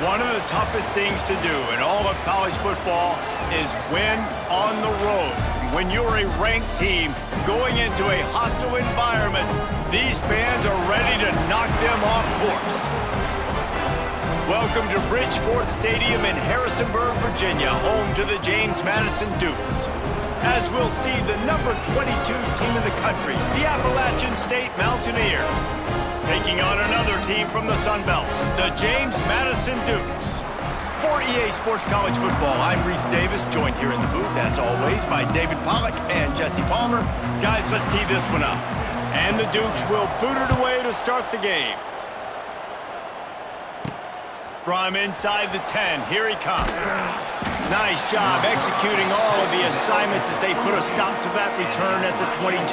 One of the toughest things to do in all of college football is win on the road. When you're a ranked team going into a hostile environment, these fans are ready to knock them off course. Welcome to Bridgeforth Stadium in Harrisonburg, Virginia, home to the James Madison Dukes. As we'll see the number 22 team in the country, the Appalachian State Mountaineers, taking on another team from the Sun Belt, the James Madison Dukes. For EA Sports College Football, I'm Reese Davis, joined here in the booth, as always, by David Pollack and Jesse Palmer. Guys, let's tee this one up. And the Dukes will boot it away to start the game. From inside the 10, here he comes. Nice job executing all of the assignments as they put a stop to that return at the 22.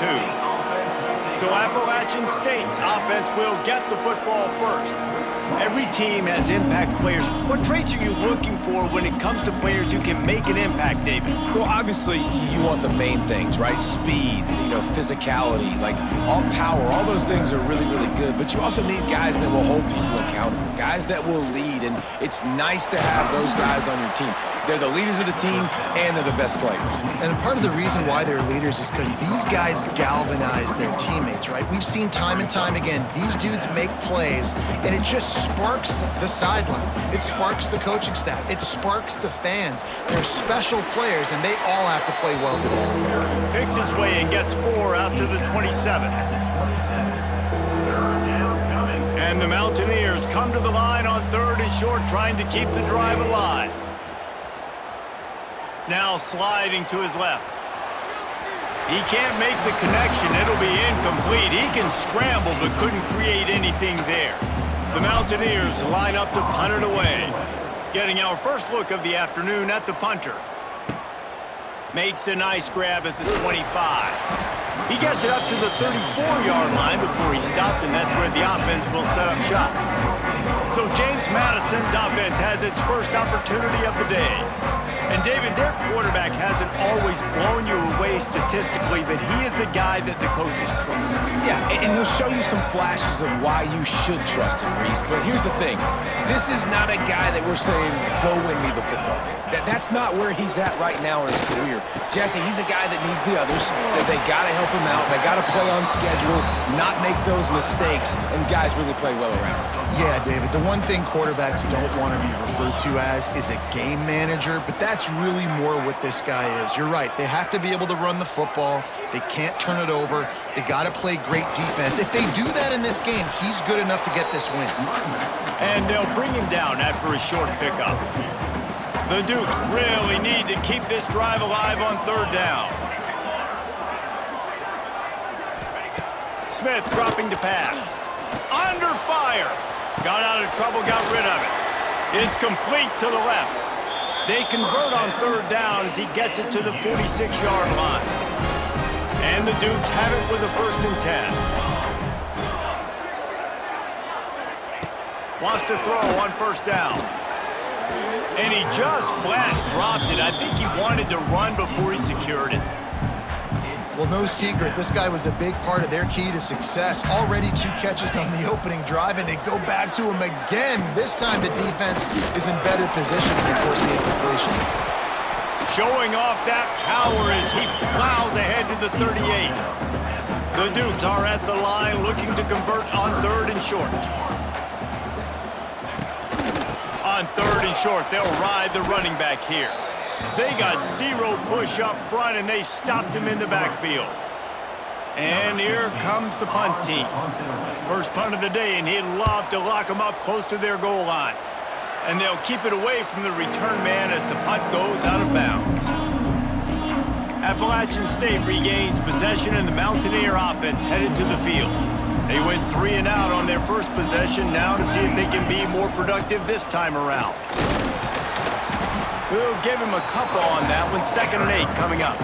So Appalachian State's offense will get the football first. Every team has impact players. What traits are you looking for when it comes to players who can make an impact, David? Well, obviously, you want the main things, right? Speed, physicality, like all power, all those things are really, really good. But you also need guys that will hold people accountable, guys that will lead, and it's nice to have those guys on your team. They're the leaders of the team, and they're the best players. And part of the reason why they're leaders is because these guys galvanize their teammates, right? We've seen time and time again, these dudes make plays, and it just sparks the sideline. It sparks the coaching staff. It sparks the fans. They're special players, and they all have to play well today. Picks his way and gets 4 out to the 27. And the Mountaineers come to the line on 3rd and short, trying to keep the drive alive. Now sliding to his left. He can't make the connection. It'll be incomplete. He can scramble but couldn't create anything there. The Mountaineers line up to punt it away. Getting our first look of the afternoon at the punter. Makes a nice grab at the 25. He gets it up to the 34-yard line before he stopped, and that's where the offense will set up shop. So James Madison's offense has its first opportunity of the day. And David, their quarterback hasn't always blown you away statistically, but he is a guy that the coaches trust. Yeah, and he'll show you some flashes of why you should trust him, Reese. But here's the thing. This is not a guy that we're saying, go win me the football game. That's not where he's at right now in his career. Jesse, he's a guy that needs the others, that they got to help him out. They got to play on schedule, not make those mistakes, and guys really play well around him. Yeah, David, the one thing quarterbacks don't want to be referred to as is a game manager, but that's really more what this guy is. You're right. They have to be able to run the football. They can't turn it over. They got to play great defense. If they do that in this game, he's good enough to get this win. And they'll bring him down after a short pickup. The Dukes really need to keep this drive alive on 3rd down. Smith dropping to pass. Under fire. Got out of trouble, got rid of it. It's complete to the left. They convert on 3rd down as he gets it to the 46-yard line. And the Dukes have it with a 1st and 10. Wants to throw on 1st down. And he just flat dropped it. I think he wanted to run before he secured it. Well, no secret, this guy was a big part of their key to success. Already 2 catches on the opening drive, and they go back to him again. This time the defense is in better position to force the incompletion. Showing off that power as he plows ahead to the 38. The Dukes are at the line looking to convert on 3rd and short. On 3rd and short, they'll ride the running back here. They got 0 push up front, and they stopped him in the backfield. And here comes the punt team. First punt of the day, and he'd love to lock them up close to their goal line. And they'll keep it away from the return man as the punt goes out of bounds. Appalachian State regains possession, and the Mountaineer offense headed to the field. They went 3 and out on their first possession, now to see if they can be more productive this time around. We'll give him a couple on that one. 2nd and 8 coming up.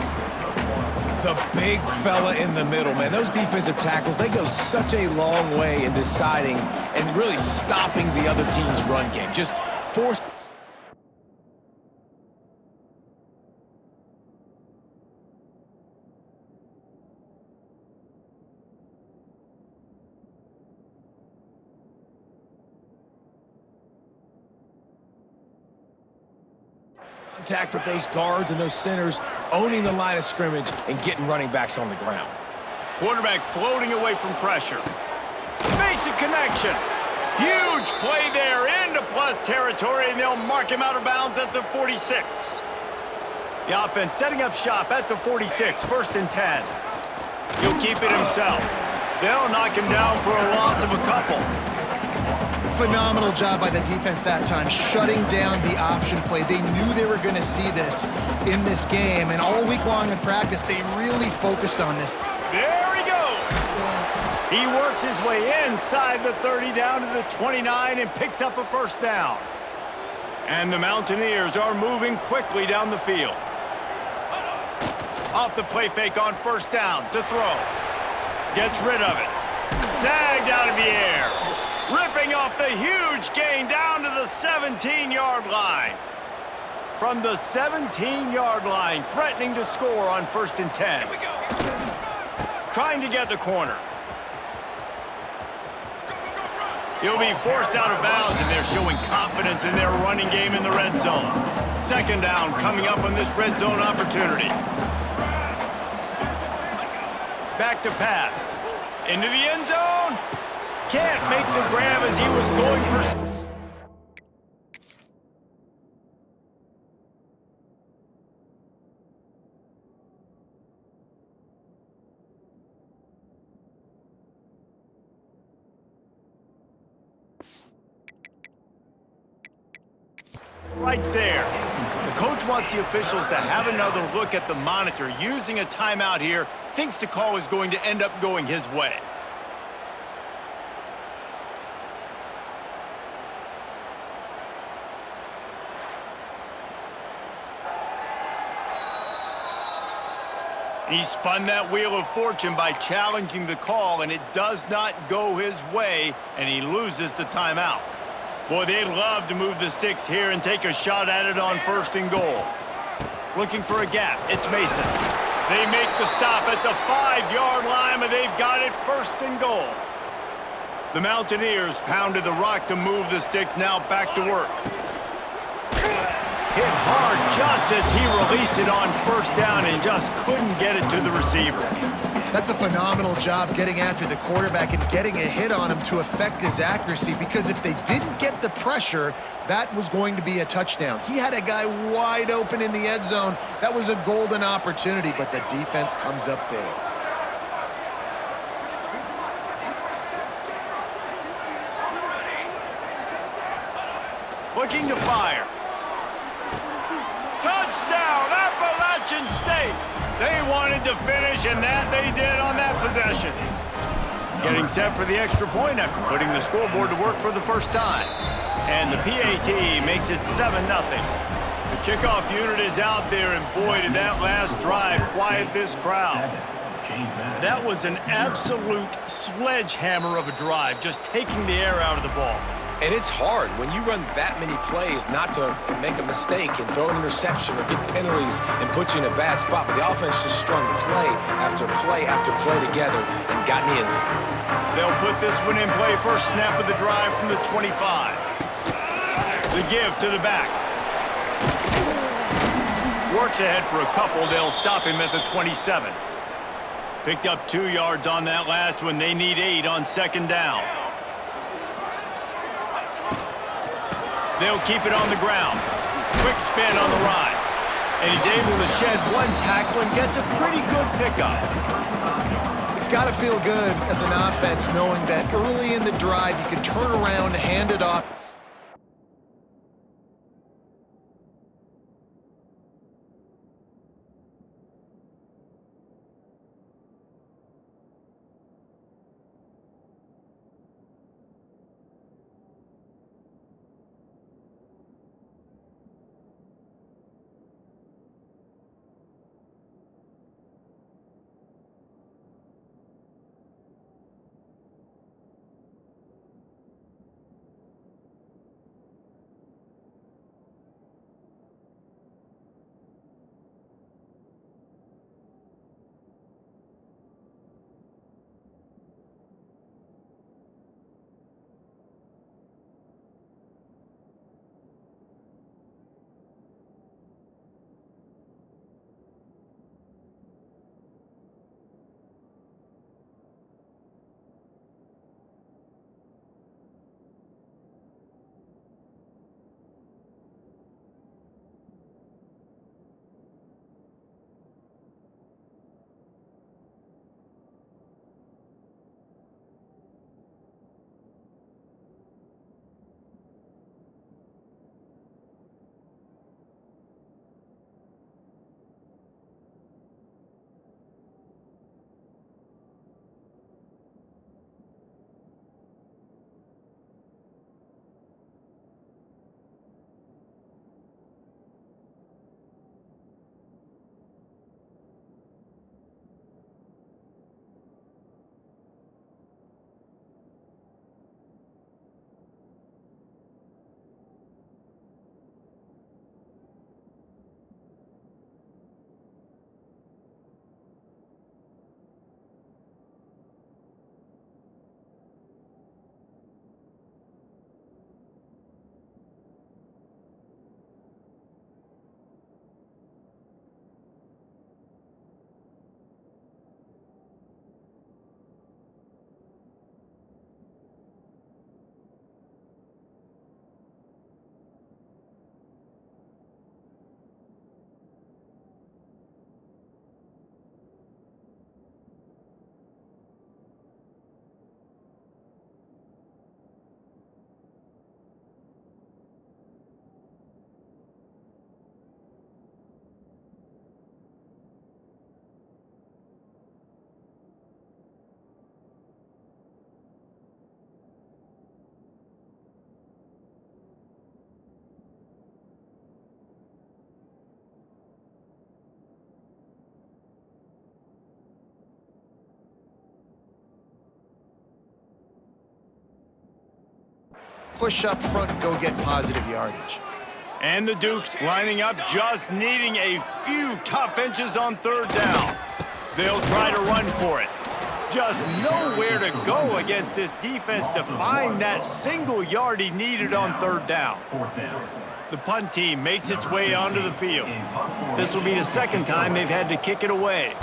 The big fella in the middle, man. Those defensive tackles, they go such a long way in deciding and really stopping the other team's run game. Just force contact with those guards and those centers, owning the line of scrimmage and getting running backs on the ground. Quarterback floating away from pressure. Makes a connection. Huge play there into plus territory, and they'll mark him out of bounds at the 46. The offense setting up shop at the 46, 1st and 10. He'll keep it himself. They'll knock him down for a loss of a couple. Phenomenal job by the defense that time, shutting down the option play. They knew they were going to see this in this game, and all week long in practice, they really focused on this. There he goes. He works his way inside the 30 down to the 29 and picks up a 1st down. And the Mountaineers are moving quickly down the field. Off the play fake on 1st down to throw. Gets rid of it. Snagged out of the air. Ripping off the huge gain down to the 17-yard line. From the 17-yard line, threatening to score on 1st and 10. Trying to get the corner. He'll be forced out of bounds, and they're showing confidence in their running game in the red zone. 2nd down coming up on this red zone opportunity. Back to pass. Into the end zone. Can't make the grab as he was going for... Right there. The coach wants the officials to have another look at the monitor. Using a timeout here, thinks the call is going to end up going his way. He spun that wheel of fortune by challenging the call, and it does not go his way, and he loses the timeout. Boy, they'd love to move the sticks here and take a shot at it on 1st and goal. Looking for a gap. It's Mason. They make the stop at the 5-yard line, but they've got it 1st and goal. The Mountaineers pounded the rock to move the sticks, now back to work. Hit hard just as he released it on 1st down and just couldn't get it to the receiver. That's a phenomenal job getting after the quarterback and getting a hit on him to affect his accuracy, because if they didn't get the pressure, that was going to be a touchdown. He had a guy wide open in the end zone. That was a golden opportunity, but the defense comes up big. Looking to fire. Touchdown, Appalachian State! They wanted to finish, and that they did on that possession. Getting set for the extra point after putting the scoreboard to work for the 1st time. And the PAT makes it 7-0. The kickoff unit is out there, and boy, did that last drive quiet this crowd. That was an absolute sledgehammer of a drive, just taking the air out of the ball. And it's hard when you run that many plays not to make a mistake and throw an interception or get penalties and put you in a bad spot. But the offense just strung play after play after play together and got in the end zone. They'll put this one in play. 1st snap of the drive from the 25. The give to the back. Works ahead for a couple. They'll stop him at the 27. Picked up 2 yards on that last one. They need 8 on 2nd down. They'll keep it on the ground. Quick spin on the ride. And he's able to shed 1 tackle and gets a pretty good pickup. It's got to feel good as an offense knowing that early in the drive you can turn around, hand it off. push up front and go get positive yardage. And the Dukes lining up, just needing a few tough inches on third down. They'll try to run for it. Just nowhere to go against this defense to find that single yard he needed on third down. The punt team makes its way onto the field. This will be the second time they've had to kick it away.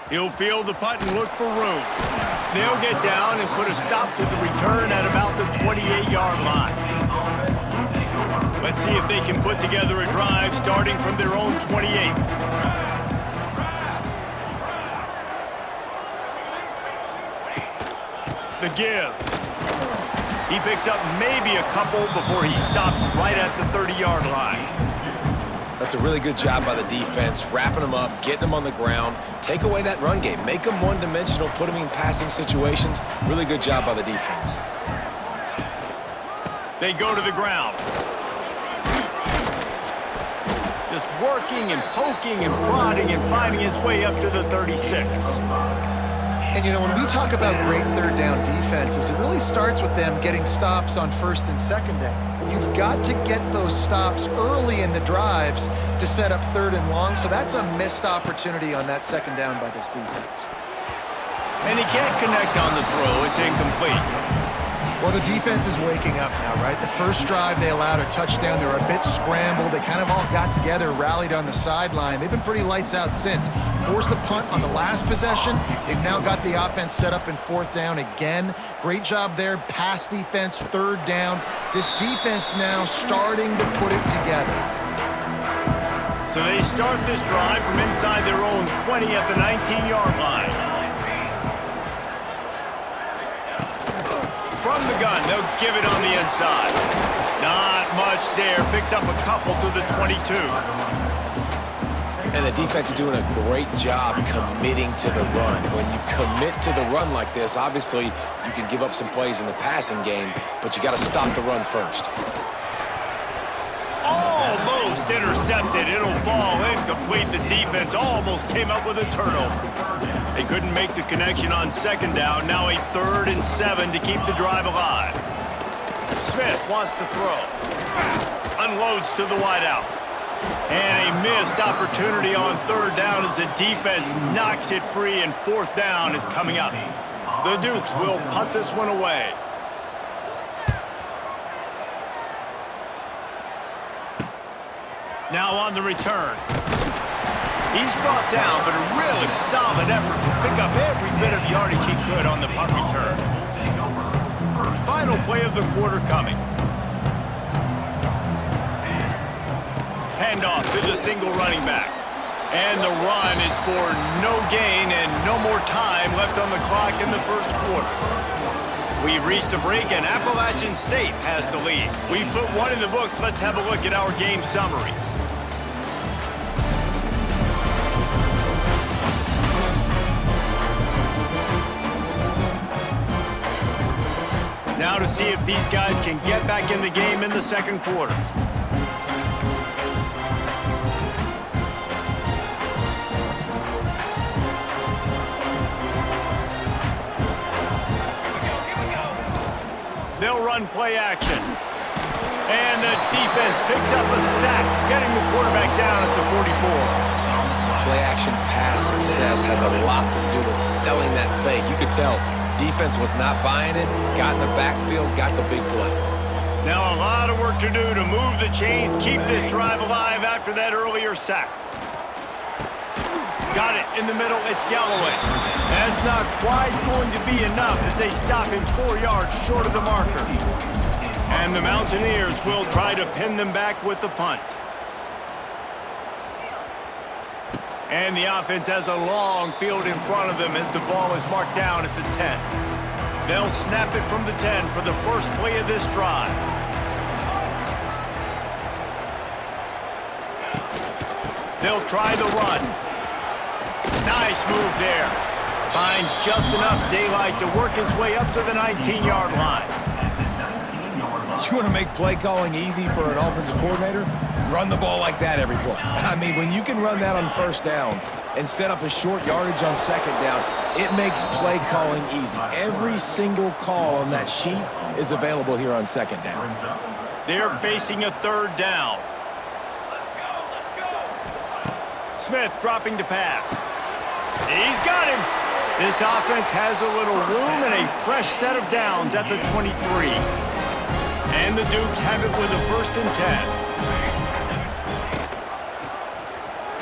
He'll field the punt and look for room. They'll get down and put a stop to the return at about the 28-yard line. Let's see if they can put together a drive starting from their own 28. The give. He picks up maybe a couple before he stopped right at the 30-yard line. That's a really good job by the defense, wrapping them up, getting them on the ground, take away that run game, make them one-dimensional, put them in passing situations. Really good job by the defense. They go to the ground. Just working and poking and prodding and finding his way up to the 36. And, you know, when we talk about great third down defenses, it really starts with them getting stops on first and second down. You've got to get those stops early in the drives to set up third and long, so that's a missed opportunity on that second down by this defense. And he can't connect on the throw. It's incomplete. Well, the defense is waking up now, right? The first drive they allowed a touchdown. They were a bit scrambled. They kind of all got together, rallied on the sideline. They've been pretty lights out since. Forced a punt on the last possession. They've now got the offense set up in fourth down again. Great job there. Pass defense, third down. This defense now starting to put it together. So they start this drive from inside their own 20 at the 19-yard line. From the gun, they'll give it on the inside. Not much there. Picks up a couple to the 22. And the defense is doing a great job committing to the run. When you commit to the run like this, obviously you can give up some plays in the passing game, but you got to stop the run first. Almost intercepted. It'll fall incomplete. The defense almost came up with a turnover. They couldn't make the connection on second down. Now a 3rd and 7 to keep the drive alive. Smith wants to throw. Unloads to the wideout. And a missed opportunity on third down as the defense knocks it free, and fourth down is coming up. The Dukes will punt this one away. Now on the return. He's brought down, but a really solid effort to pick up every bit of yardage he could on the punt return. Final play of the quarter coming. Handoff to the single running back. And the run is for no gain and no more time left on the clock in the first quarter. We've reached a break, and Appalachian State has the lead. We've put one in the books. Let's have a look at our game summary. Now to see if these guys can get back in the game in the second quarter. They'll run play action. And the defense picks up a sack, getting the quarterback down at the 44. Play action pass success has a lot to do with selling that fake. You could tell defense was not buying it, got in the backfield, got the big play. Now a lot of work to do to move the chains, keep this drive alive after that earlier sack. Got it in the middle, it's Galloway. That's not quite going to be enough as they stop him 4 yards short of the marker. And the Mountaineers will try to pin them back with the punt. And the offense has a long field in front of them as the ball is marked down at the 10. They'll snap it from the 10 for the first play of this drive. They'll try the run. Nice move there. Finds just enough daylight to work his way up to the 19-yard line. You want to make play calling easy for an offensive coordinator? Run the ball like that every play. I mean, when you can run that on first down, and set up a short yardage on second down, it makes play calling easy. Every single call on that sheet is available here on second down. They're facing a third down. Smith dropping to pass. He's got him. This offense has a little room and a fresh set of downs at the 23. And the Dukes have it with a 1st and 10.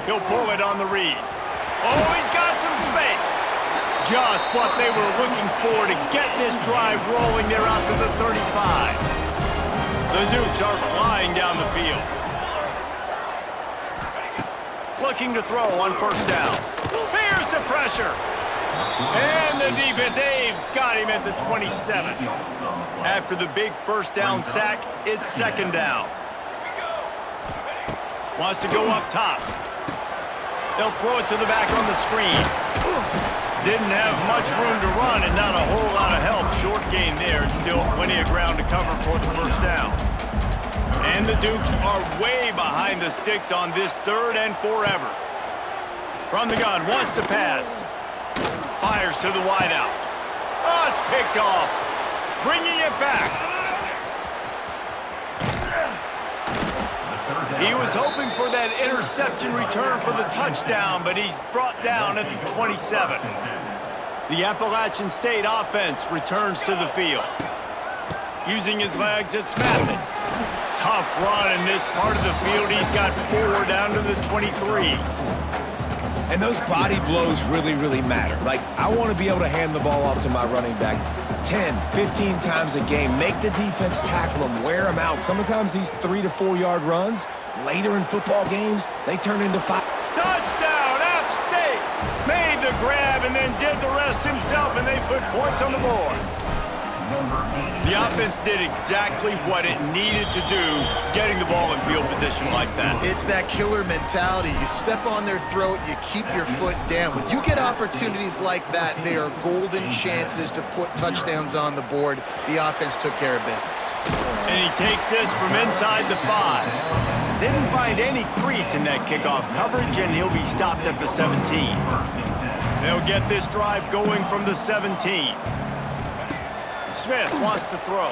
He'll pull it on the read. Oh, he's got some space. Just what they were looking for to get this drive rolling there out to the 35. The Dukes are flying down the field. Looking to throw on 1st down. Here's the pressure. And the defense, they've got him at the 27. After the big 1st down sack, it's 2nd down. Wants to go up top. They'll throw it to the back on the screen. Didn't have much room to run and not a whole lot of help. Short gain there and still plenty of ground to cover for the 1st down. And the Dukes are way behind the sticks on this 3rd and forever. From the gun, wants to pass. Fires to the wideout. Oh, it's picked off. Bringing it back. He was hoping for that interception return for the touchdown, but he's brought down at the 27. The Appalachian State offense returns to the field. Using his legs, it's Mathis. Tough run in this part of the field. He's got 4 down to the 23. And those body blows really, really matter. Like, I want to be able to hand the ball off to my running back 10, 15 times a game. Make the defense tackle them, wear them out. Sometimes these 3 to 4 yard runs, later in football games, they turn into 5. Touchdown, App State! Made the grab and then did the rest himself, and they put points on the board. The offense did exactly what it needed to do, getting the ball in field position like that. It's that killer mentality. You step on their throat, you keep your foot down. When you get opportunities like that, they are golden chances to put touchdowns on the board. The offense took care of business. And he takes this from inside the 5. Didn't find any crease in that kickoff coverage, and he'll be stopped at the 17. They'll get this drive going from the 17. Smith wants to throw.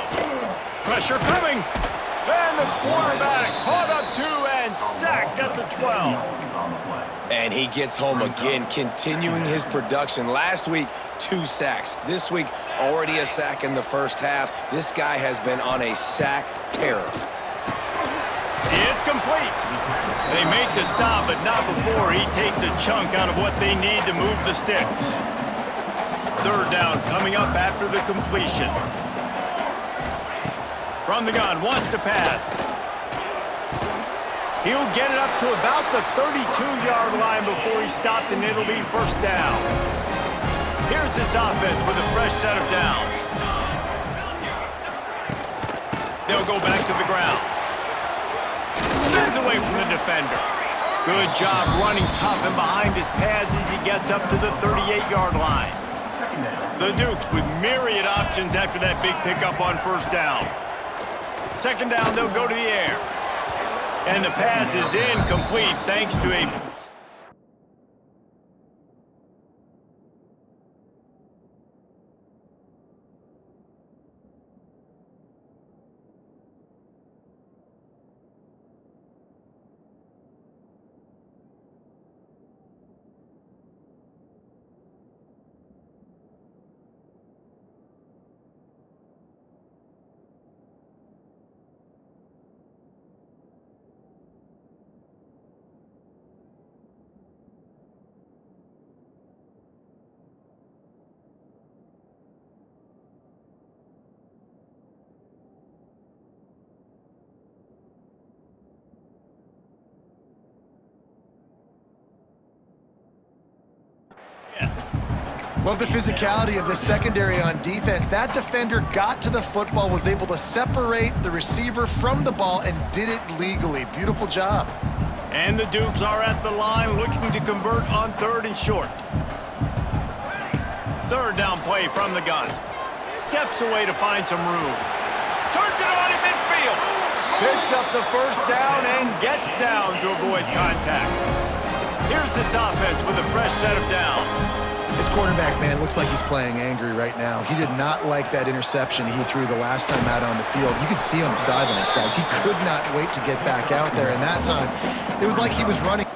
Pressure coming. And the quarterback caught up 2 and sacked at the 12. And he gets home again, continuing his production. Last week, 2 sacks. This week, already a sack in the 1st half. This guy has been on a sack terror. It's complete. They make the stop, but not before he takes a chunk out of what they need to move the sticks. 3rd down coming up after the completion. From the gun, wants to pass. He'll get it up to about the 32-yard line before he's stopped, and it'll be 1st down. Here's this offense with a fresh set of downs. They'll go back to the ground. Spins away from the defender. Good job running tough and behind his pads as he gets up to the 38-yard line. The Dukes with myriad options after that big pickup on 1st down. 2nd down, they'll go to the air. And the pass is incomplete thanks to a... Love the physicality of the secondary on defense. That defender got to the football, was able to separate the receiver from the ball, and did it legally. Beautiful job. And the Dukes are at the line looking to convert on 3rd and short. 3rd down play from the gun. Steps away to find some room. Turns it on in midfield. Picks up the 1st down and gets down to avoid contact. Here's this offense with a fresh set of downs. This quarterback, man, looks like he's playing angry right now. He did not like that interception he threw the last time out on the field. You could see on the sidelines, guys. He could not wait to get back out there, and that time, it was like he was running.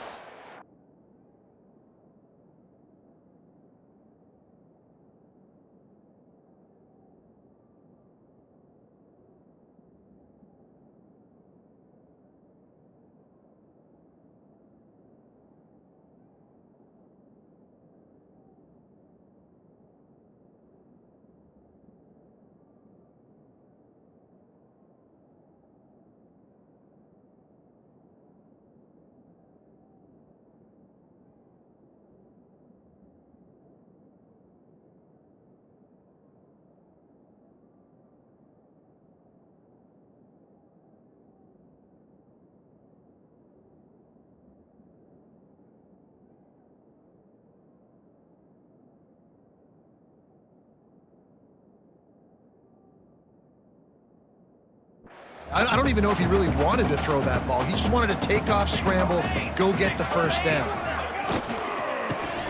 I don't even know if he really wanted to throw that ball. He just wanted to take off, scramble, go get the first down.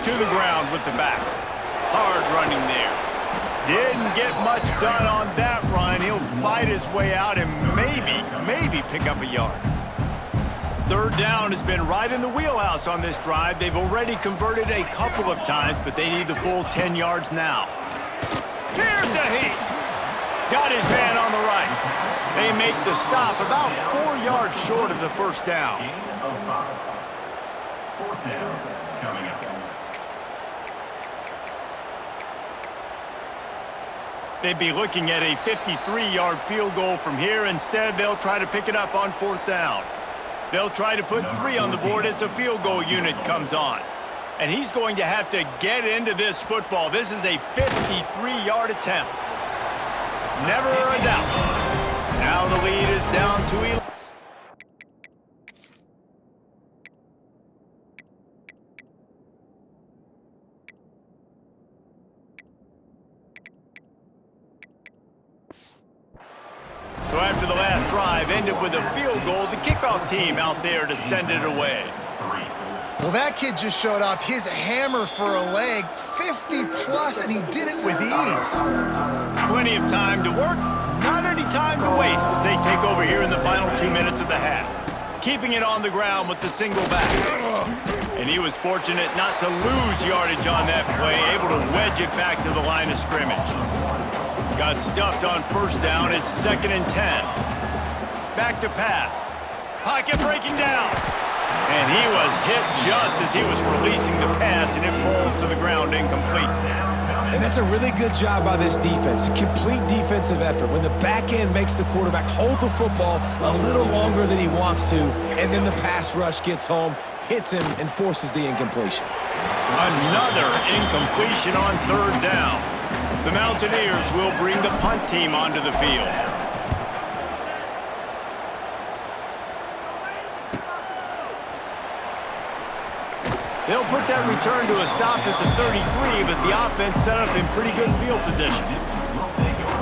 To the ground with the back. Hard running there. Didn't get much done on that run. He'll fight his way out and maybe pick up a yard. Third down has been right in the wheelhouse on this drive. They've already converted a couple of times, but they need the full 10 yards now. Here's a heat. Got his man on the right. They make the stop about 4 yards short of the first down. Fourth down coming up. They'd be looking at a 53-yard field goal from here. Instead, they'll try to pick it up on fourth down. They'll try to put 3 on the board as the field goal unit comes on. And he's going to have to get into this football. This is a 53-yard attempt. Never a doubt. Now the lead is down to 11. So after the last drive ended with a field goal, the kickoff team out there to send it away. Well, that kid just showed off his hammer for a leg, 50-plus, and he did it with ease. Plenty of time to work, not any time to waste as they take over here in the final 2 minutes of the half. Keeping it on the ground with the single back. And he was fortunate not to lose yardage on that play, able to wedge it back to the line of scrimmage. Got stuffed on first down, it's 2nd and 10. Back to pass. Pocket breaking down. And he was hit just as he was releasing the pass, and it falls to the ground incomplete. And that's a really good job by this defense, a complete defensive effort. When the back end makes the quarterback hold the football a little longer than he wants to, and then the pass rush gets home, hits him, and forces the incompletion. Another incompletion on third down. The Mountaineers will bring the punt team onto the field. They'll put that return to a stop at the 33, but the offense set up in pretty good field position.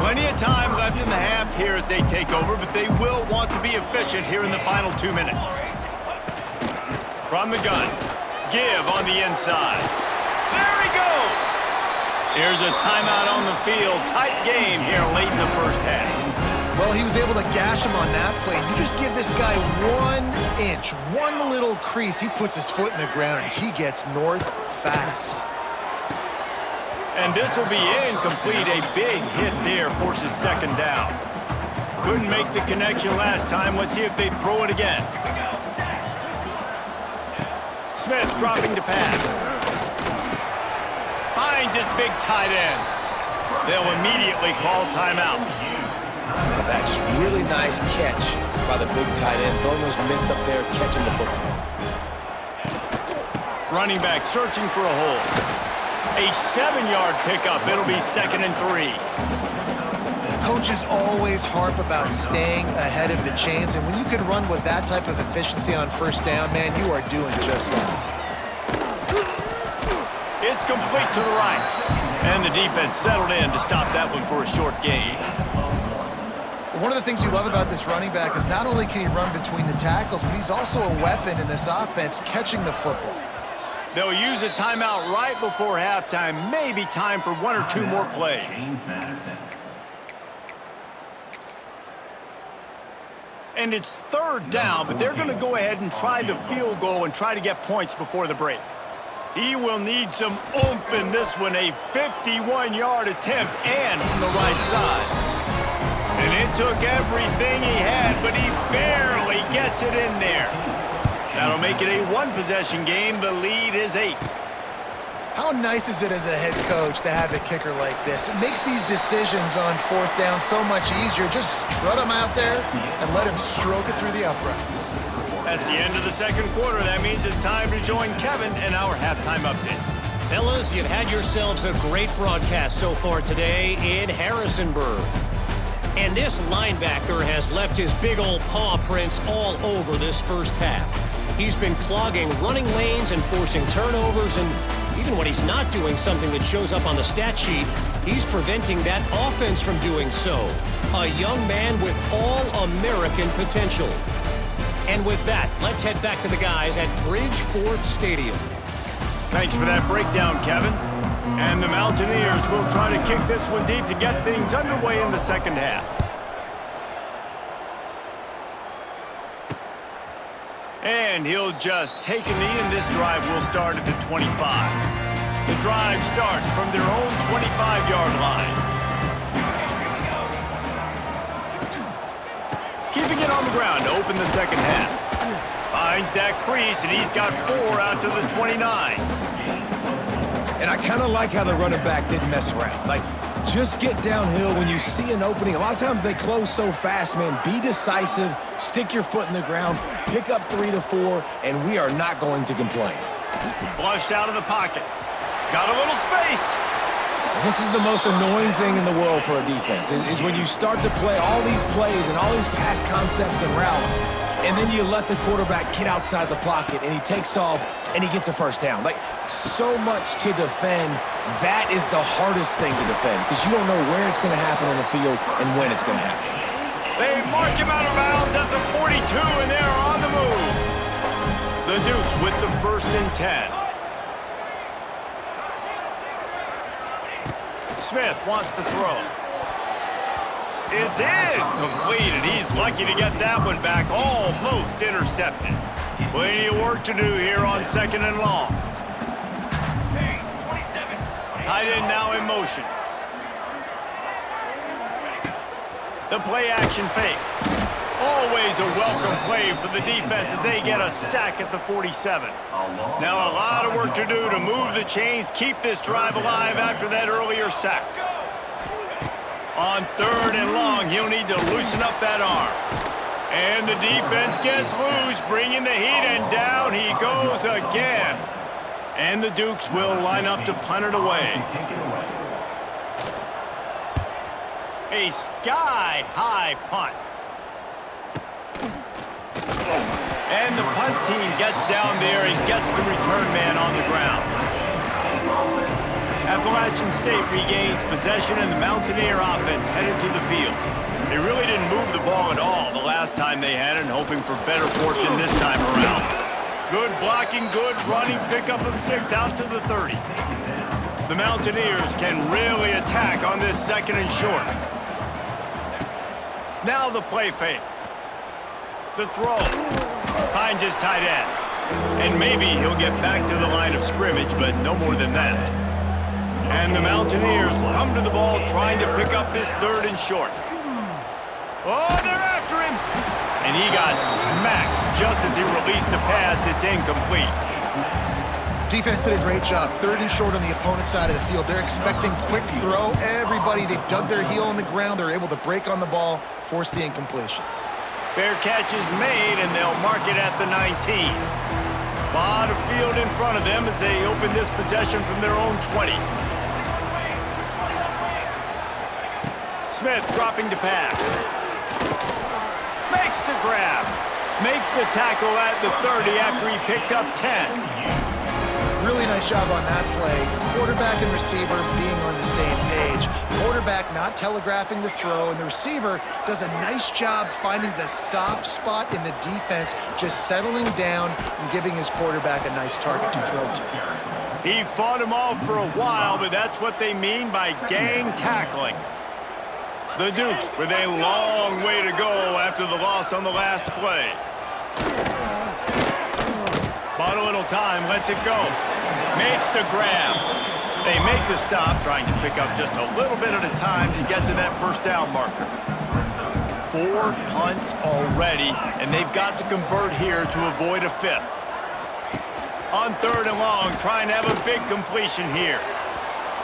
Plenty of time left in the half here as they take over, but they will want to be efficient here in the final 2 minutes. From the gun, give on the inside. There he goes! Here's a timeout on the field. Tight game here late in the first half. Well, he was able to gash him on that play. You just give this guy 1 inch, one little crease, he puts his foot in the ground, and he gets north fast. And this will be incomplete. A big hit there forces 2nd down. Couldn't make the connection last time. Let's see if they throw it again. Smith dropping to pass. Finds his big tight end. They'll immediately call timeout. Oh, that's just really nice catch by the big tight end, throwing those mitts up there, catching the football. Running back searching for a hole. A 7-yard pickup. It'll be 2nd and 3. Coaches always harp about staying ahead of the chains, and when you can run with that type of efficiency on first down, man, you are doing just that. It's complete to the right. And the defense settled in to stop that one for a short gain. One of the things you love about this running back is not only can he run between the tackles, but he's also a weapon in this offense catching the football. They'll use a timeout right before halftime. Maybe time for one or two more plays. And it's third down, but they're going to go ahead and try the field goal and try to get points before the break. He will need some oomph in this one, a 51-yard attempt and from the right side. And it took everything he had, but he barely gets it in there. That'll make it a one-possession game. The lead is 8. How nice is it as a head coach to have a kicker like this? It makes these decisions on fourth down so much easier. Just strut him out there and let him stroke it through the uprights. That's the end of the second quarter. That means it's time to join Kevin in our halftime update. Fellas, you've had yourselves a great broadcast so far today in Harrisonburg. And this linebacker has left his big old paw prints all over this first half. He's been clogging running lanes and forcing turnovers, and even when he's not doing something that shows up on the stat sheet, he's preventing that offense from doing so. A young man with all-American potential. And with that, let's head back to the guys at Bridgeforth Stadium. Thanks for that breakdown, Kevin. And the Mountaineers will try to kick this one deep to get things underway in the second half. And he'll just take a knee, and this drive will start at the 25. The drive starts from their own 25-yard line. Keeping it on the ground to open the second half. Finds that crease, and he's got 4 out to the 29. And I kind of like how the running back didn't mess around. Like, just get downhill when you see an opening. A lot of times they close so fast, man. Be decisive, stick your foot in the ground, pick up 3 to 4, and we are not going to complain. Flushed out of the pocket. Got a little space. This is the most annoying thing in the world for a defense, is when you start to play all these plays and all these pass concepts and routes, and then you let the quarterback get outside the pocket, and he takes off, and he gets a first down. Like, so much to defend. That is the hardest thing to defend, because you don't know where it's going to happen on the field and when it's going to happen. They mark him out of bounds at the 42, and they're on the move. The Dukes with the 1st and 10. Smith wants to throw. It's incomplete, and he's lucky to get that one back, almost intercepted. Plenty of work to do here on 2nd and long. Tight end now in motion. The play action fake. Always a welcome play for the defense as they get a sack at the 47. Now a lot of work to do to move the chains, keep this drive alive after that earlier sack. On 3rd and long, he'll need to loosen up that arm. And the defense gets loose, bringing the heat, and down he goes again. And the Dukes will line up to punt it away. A sky-high punt. And the punt team gets down there and gets the return man on the ground. Appalachian State regains possession, and the Mountaineer offense headed to the field. They really didn't move the ball at all the last time they had it, and hoping for better fortune this time around. Good blocking, good running, pickup of 6 out to the 30. The Mountaineers can really attack on this 2nd and short. Now the play fake. The throw. Finds his tight end. And maybe he'll get back to the line of scrimmage, but no more than that. And the Mountaineers come to the ball trying to pick up this 3rd and short. Oh, they're after him! And he got smacked just as he released the pass. It's incomplete. Defense did a great job. 3rd and short on the opponent's side of the field. They're expecting quick throw. Everybody, they dug their heel on the ground. They're able to break on the ball, force the incompletion. Fair catch is made, and they'll mark it at the 19. A lot of field in front of them as they open this possession from their own 20. Smith dropping to pass. Makes the grab. Makes the tackle at the 30 after he picked up 10. Really nice job on that play. Quarterback and receiver being on the same page. Quarterback not telegraphing the throw, and the receiver does a nice job finding the soft spot in the defense, just settling down and giving his quarterback a nice target to throw to. He fought him off for a while, but that's what they mean by gang tackling. The Dukes with a long way to go after the loss on the last play. Bought a little time, lets it go. Makes the grab. They make the stop, trying to pick up just a little bit at a time to get to that first down marker. 4 punts already, and they've got to convert here to avoid a fifth. On 3rd and long, trying to have a big completion here.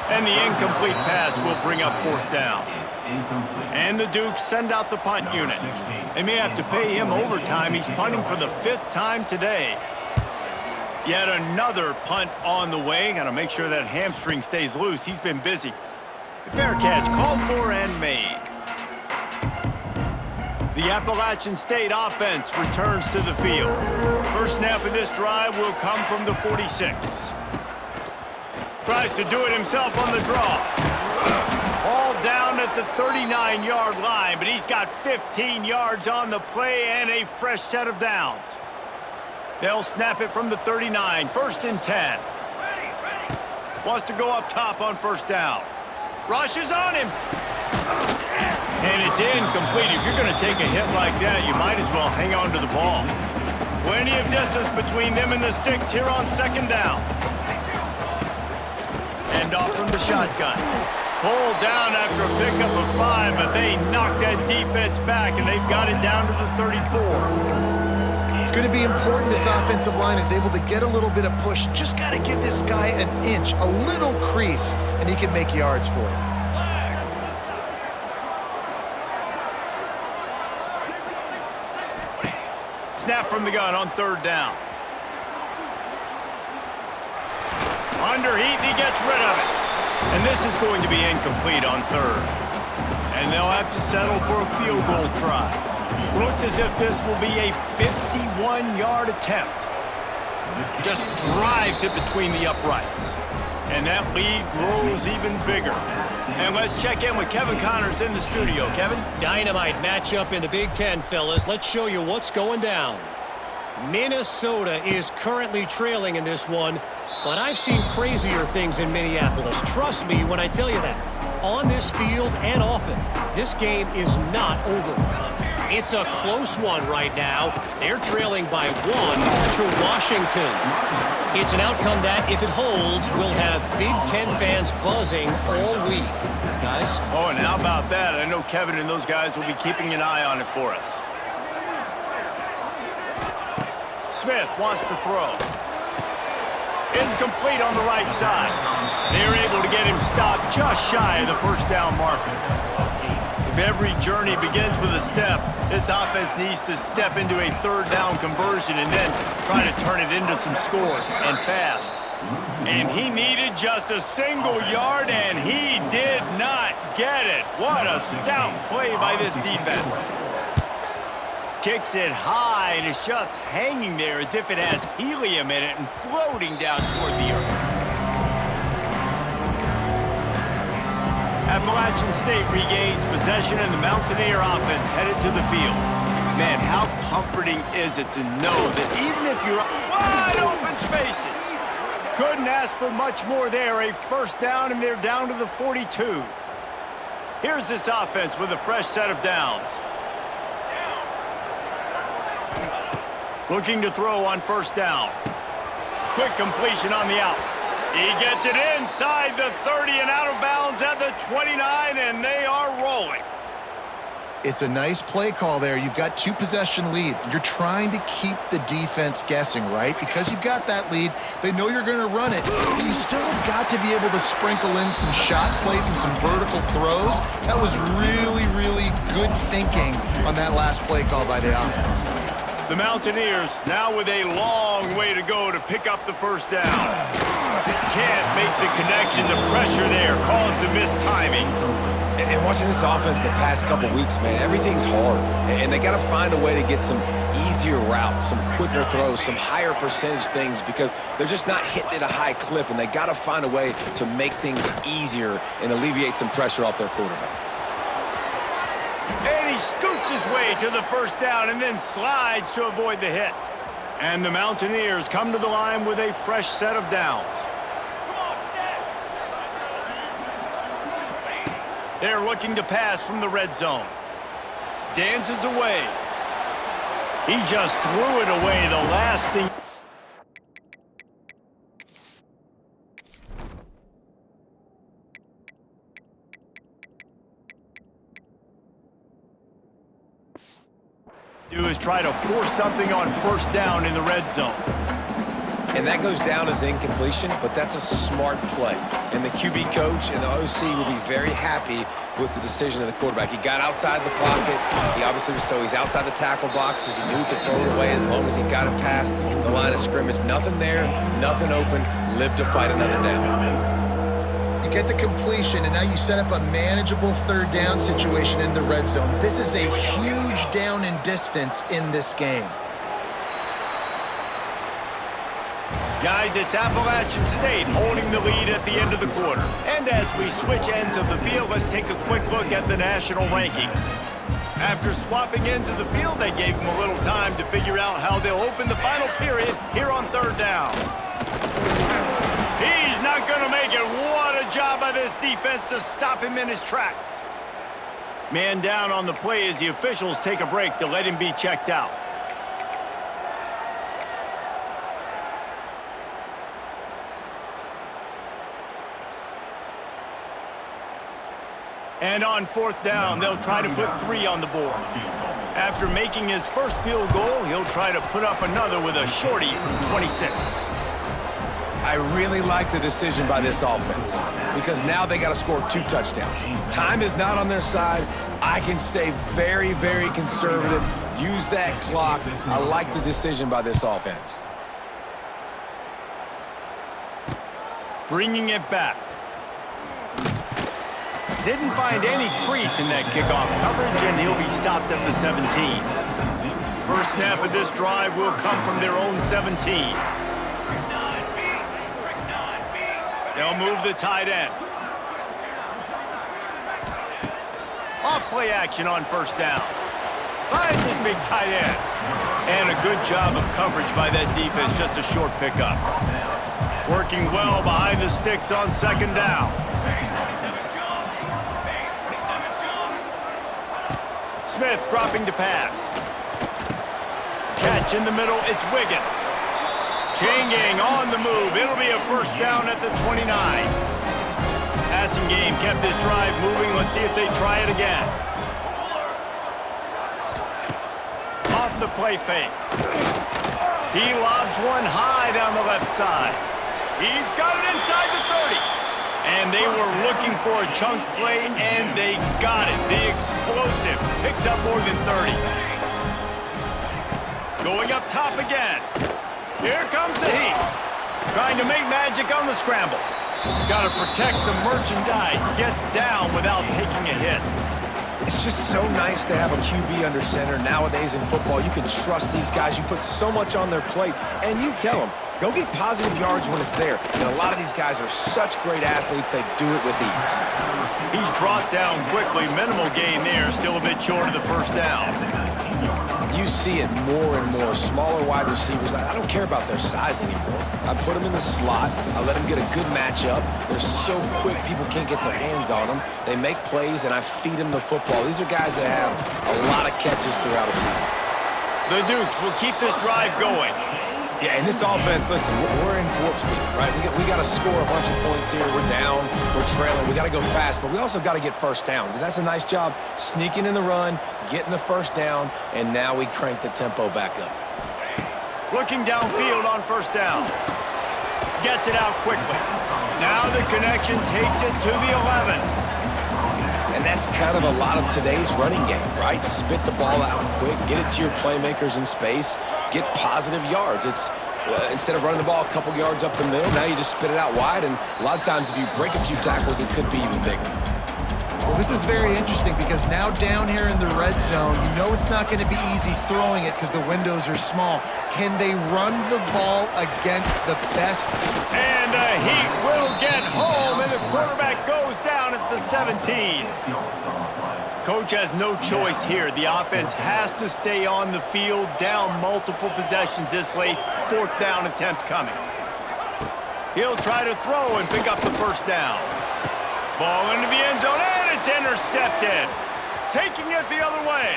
And the incomplete pass will bring up 4th down. And the Dukes send out the punt unit. They may have to pay him overtime. He's punting for the 5th time today. Yet another punt on the way. Got to make sure that hamstring stays loose. He's been busy. Fair catch called for and made. The Appalachian State offense returns to the field. First snap of this drive will come from the 46. Tries to do it himself on the draw. All down at the 39-yard line, but he's got 15 yards on the play and a fresh set of downs. They'll snap it from the 39, 1st and 10. Wants to go up top on 1st down. Rushes on him. And it's incomplete. If you're going to take a hit like that, you might as well hang on to the ball. Plenty of distance between them and the sticks here on 2nd down. And off from the shotgun. Pulled down after a pickup of 5, but they knocked that defense back, and they've got it down to the 34. It's going to be important this offensive line is able to get a little bit of push. Just got to give this guy an inch, a little crease, and he can make yards for it. Snap from the gun on 3rd down. Under heat, and he gets rid of it. And this is going to be incomplete on 3rd. And they'll have to settle for a field goal try. Looks as if this will be a 51-yard attempt. Just drives it between the uprights. And that lead grows even bigger. And let's check in with Kevin Connors in the studio. Kevin? Dynamite matchup in the Big Ten, fellas. Let's show you what's going down. Minnesota is currently trailing in this one, but I've seen crazier things in Minneapolis. Trust me when I tell you that. On this field and often, this game is not over. It's a close one right now. They're trailing by 1 to Washington. It's an outcome that, if it holds, will have Big Ten fans buzzing all week. Guys? Oh, and how about that? I know Kevin and those guys will be keeping an eye on it for us. Smith wants to throw. It's complete on the right side. They're able to get him stopped just shy of the 1st down marker. If every journey begins with a step, this offense needs to step into a 3rd down conversion and then try to turn it into some scores, and fast. And he needed just a single yard, and he did not get it. What a stout play by this defense. Kicks it high, and it's just hanging there as if it has helium in it and floating down toward the earth. Appalachian State regains possession, and the Mountaineer offense headed to the field. Man, how comforting is it to know that even if you're wide open spaces, couldn't ask for much more there. A 1st down, and they're down to the 42. Here's this offense with a fresh set of downs. Looking to throw on 1st down. Quick completion on the out. He gets it inside the 30 and out of bounds at the 29, and they are rolling. It's a nice play call there. You've got 2-possession lead. You're trying to keep the defense guessing, right? Because you've got that lead. They know you're going to run it, but you still have got to be able to sprinkle in some shot plays and some vertical throws. That was really, really good thinking on that last play call by the offense. The Mountaineers now with a long way to go to pick up the first down. Can't make the connection. The pressure there caused the missed timing. And watching this offense the past couple weeks, man, everything's hard. And they got to find a way to get some easier routes, some quicker throws, some higher percentage things because they're just not hitting at a high clip, and they got to find a way to make things easier and alleviate some pressure off their quarterback. And he scoots his way to the first down and then slides to avoid the hit. And the Mountaineers come to the line with a fresh set of downs. They're looking to pass from the red zone. Dances away. He just threw it away. The last thing... do is try to force something on first down in the red zone. And that goes down as incompletion, but that's a smart play. And the QB coach and the OC will be very happy with the decision of the quarterback. He got outside the pocket. He obviously was he's outside the tackle boxes. He knew he could throw it away as long as he got it past the line of scrimmage. Nothing there, nothing open. Live to fight another down. You get the completion, and now you set up a manageable third down situation in the red zone. This is a huge down in distance in this game. Guys, it's Appalachian State holding the lead at the end of the quarter. And as we switch ends of the field, let's take a quick look at the national rankings. After swapping ends of the field, they gave them a little time to figure out how they'll open the final period here on third down. He's not going to make it. What a job by this defense to stop him in his tracks. Man down on the play as the officials take a break to let him be checked out. And on fourth down, they'll try to put 3 on the board. After making his first field goal, he'll try to put up another with a shorty from 26. I really like the decision by this offense because now they got to score 2 touchdowns. Time is not on their side. I can stay very, very conservative, use that clock. I like the decision by this offense. Bringing it back. Didn't find any crease in that kickoff coverage, and he'll be stopped at the 17. First snap of this drive will come from their own 17. They'll move the tight end. Off play action on first down. Finds his big tight end. And a good job of coverage by that defense, just a short pickup. Working well behind the sticks on second down. Smith dropping to pass. Catch in the middle, it's Wiggins. Changing on the move. It'll be a first down at the 29. Passing game kept this drive moving. Let's see if they try it again. Off the play fake. He lobs one high down the left side. He's got it inside the 30. And they were looking for a chunk play, and they got it. The explosive picks up more than 30. Going up top again. Here comes the heat. Trying to make magic on the scramble. Got to protect the merchandise. Gets down without taking a hit. It's just so nice to have a QB under center. Nowadays in football, you can trust these guys. You put so much on their plate, and you tell them, go get positive yards when it's there. And a lot of these guys are such great athletes, they do it with ease. He's brought down quickly. Minimal gain there, still a bit short of the first down. You see it more and more. Smaller wide receivers, I don't care about their size anymore. I put them in the slot. I let them get a good matchup. They're so quick, people can't get their hands on them. They make plays, and I feed them the football. These are guys that have a lot of catches throughout a season. The Dukes will keep this drive going. Yeah, and this offense, listen, we're in warp speed, right? We got to score a bunch of points here. We're down, we're trailing. We got to go fast, but we also got to get first downs. And that's a nice job sneaking in the run, getting the first down, and now we crank the tempo back up. Looking downfield on first down. Gets it out quickly. Now the connection takes it to the 11. And that's kind of a lot of today's running game, right? Spit the ball out quick, get it to your playmakers in space, get positive yards. It's instead of running the ball a couple yards up the middle, now you just spit it out wide, and a lot of times if you break a few tackles, it could be even bigger. Well, this is very interesting because now down here in the red zone, you know it's not going to be easy throwing it because the windows are small. Can they run the ball against the best? And the Heat will get home, and the quarterback goes down at the 17. Coach has no choice here. The offense has to stay on the field, down multiple possessions this late. 4th down attempt coming. He'll try to throw and pick up the first down. Ball into the end zone, and it's intercepted. Taking it the other way.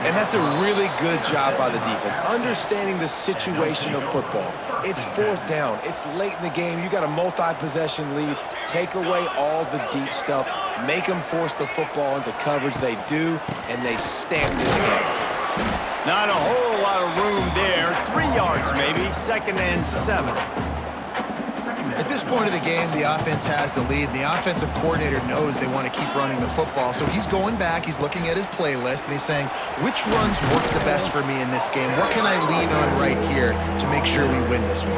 And that's a really good job by the defense, understanding the situation of football. It's 4th down. It's late in the game. You got a multi-possession lead. Take away all the deep stuff. Make them force the football into coverage. They do, and they stamp this game. Not a whole lot of room there. 3 yards maybe. 2nd and 7. At this point of the game, the offense has the lead. The offensive coordinator knows they want to keep running the football. So he's going back, he's looking at his playlist, and he's saying, which runs work the best for me in this game? What can I lean on right here to make sure we win this one?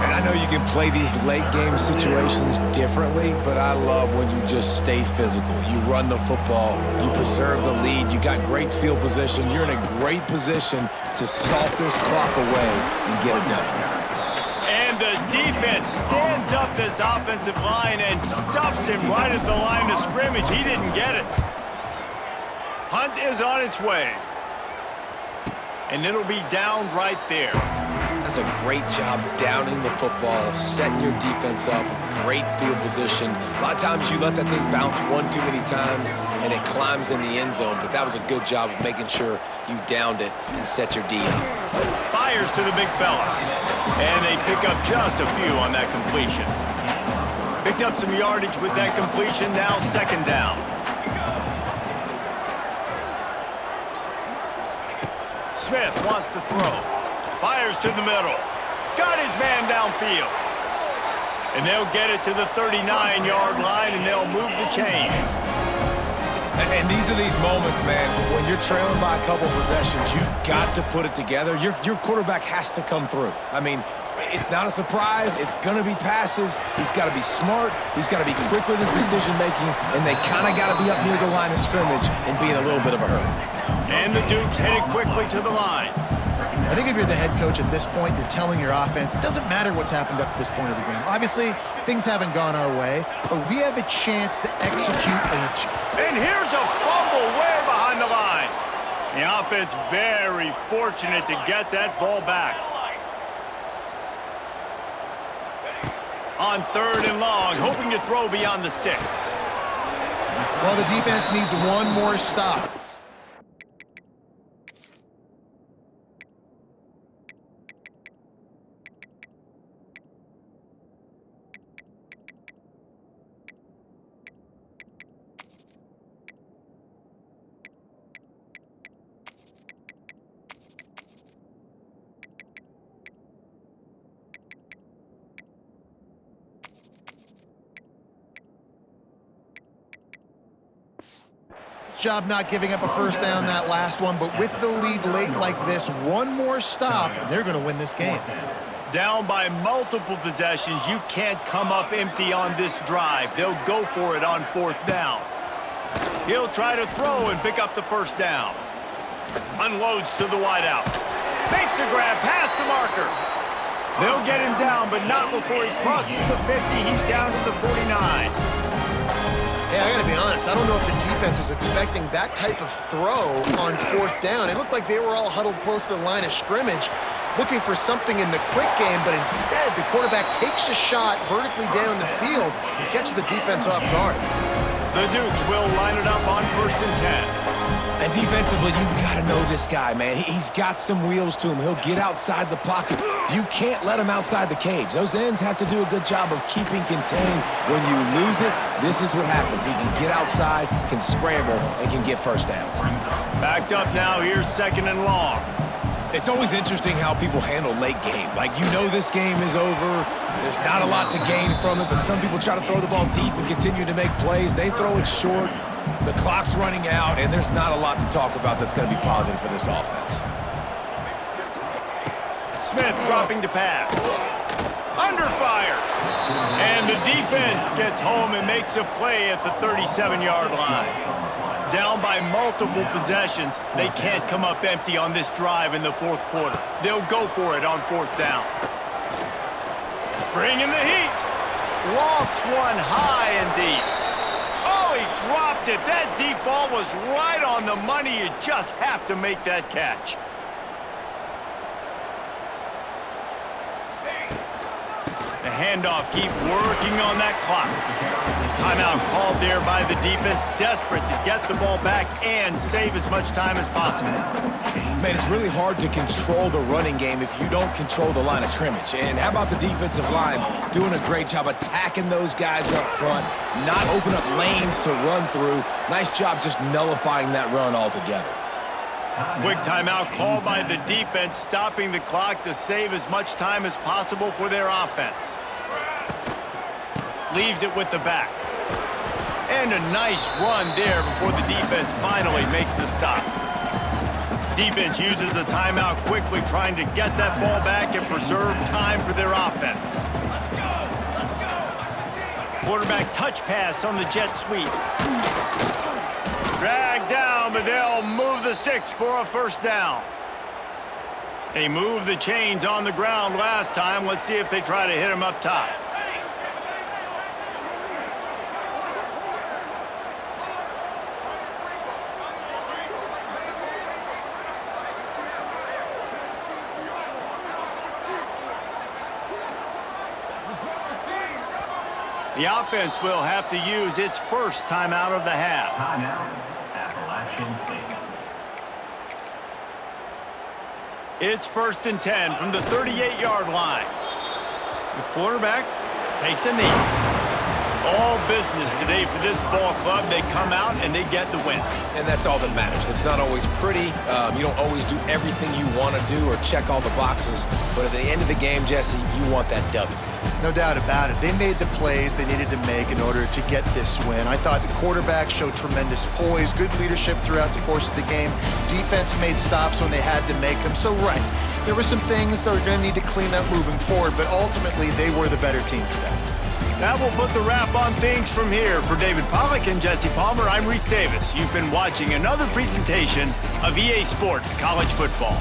And I know you can play these late game situations differently, but I love when you just stay physical. You run the football, you preserve the lead, you got great field position, you're in a great position to salt this clock away and get it done. And the defense stands up this offensive line and stuffs him right at the line of scrimmage. He didn't get it. Hunt is on its way. And it'll be down right there. That's a great job downing the football, setting your defense up with great field position. A lot of times you let that thing bounce one too many times and it climbs in the end zone, but that was a good job of making sure you downed it and set your D up. Fires to the big fella. And they pick up just a few on that completion. Picked up some yardage with that completion, now 2nd down. Smith wants to throw. Fires to the middle. Got his man downfield. And they'll get it to the 39-yard line, and they'll move the chains. And these are these moments, man, when you're trailing by a couple possessions, you've got to put it together. Your quarterback has to come through. I mean, it's not a surprise. It's going to be passes. He's got to be smart. He's got to be quick with his decision-making, and they kind of got to be up near the line of scrimmage and be in a little bit of a hurry. And the Dukes headed quickly to the line. I think if you're the head coach at this point, you're telling your offense, it doesn't matter what's happened up to this point of the game. Obviously, things haven't gone our way, but we have a chance to execute And here's a fumble way behind the line. The offense very fortunate to get that ball back. On 3rd and long, hoping to throw beyond the sticks. Well, the defense needs one more stop. Job not giving up a first down that last one, but with the lead late like this, one more stop, and they're going to win this game. Down by multiple possessions, you can't come up empty on this drive. They'll go for it on 4th down. He'll try to throw and pick up the first down. Unloads to the wideout. Makes a grab past the marker. They'll get him down, but not before he crosses the 50. He's down to the 49. Hey, I gotta be honest, I don't know if the defense was expecting that type of throw on 4th down. It looked like they were all huddled close to the line of scrimmage, looking for something in the quick game, but instead the quarterback takes a shot vertically down the field and catches the defense off guard. The Dukes will line it up on 1st and 10. And defensively, you've got to know this guy, man. He's got some wheels to him. He'll get outside the pocket. You can't let him outside the cage. Those ends have to do a good job of keeping contained. When you lose it, this is what happens. He can get outside, can scramble, and can get first downs. Backed up now. Here's 2nd and long. It's always interesting how people handle late game. Like, you know this game is over. There's not a lot to gain from it, but some people try to throw the ball deep and continue to make plays. They throw it short. The clock's running out, and there's not a lot to talk about that's going to be positive for this offense. Smith dropping to pass. Under fire. And the defense gets home and makes a play at the 37-yard line. Down by multiple possessions, they can't come up empty on this drive in the fourth quarter. They'll go for it on fourth down. Bringing the heat. Lofts one high and deep. Oh, he dropped it. That deep ball was right on the money. You just have to make that catch. The handoff, keep working on that clock. Timeout called there by the defense, desperate to get the ball back and save as much time as possible. Man, it's really hard to control the running game if you don't control the line of scrimmage. And how about the defensive line doing a great job attacking those guys up front, not open up lanes to run through. Nice job just nullifying that run altogether. Quick timeout called by the defense, stopping the clock to save as much time as possible for their offense. Leaves it with the back. And a nice run there before the defense finally makes the stop. Defense uses a timeout quickly, trying to get that ball back and preserve time for their offense. Quarterback touch pass on the jet sweep. Dragged down, but they'll move the sticks for a first down. They moved the chains on the ground last time. Let's see if they try to hit them up top. The offense will have to use its first timeout of the half. Timeout, Appalachian State. It's 1st and 10 from the 38-yard line. The quarterback takes a knee. All business today for this ball club. They come out and they get the win. And that's all that matters. It's not always pretty. You don't always do everything you want to do or check all the boxes. But at the end of the game, Jesse, you want that W. No doubt about it. They made the plays they needed to make in order to get this win. I thought the quarterback showed tremendous poise, good leadership throughout the course of the game. Defense made stops when they had to make them. So, right, there were some things that were going to need to clean up moving forward, but ultimately they were the better team today. That will put the wrap on things from here. For David Pollack and Jesse Palmer, I'm Reese Davis. You've been watching another presentation of EA Sports College Football.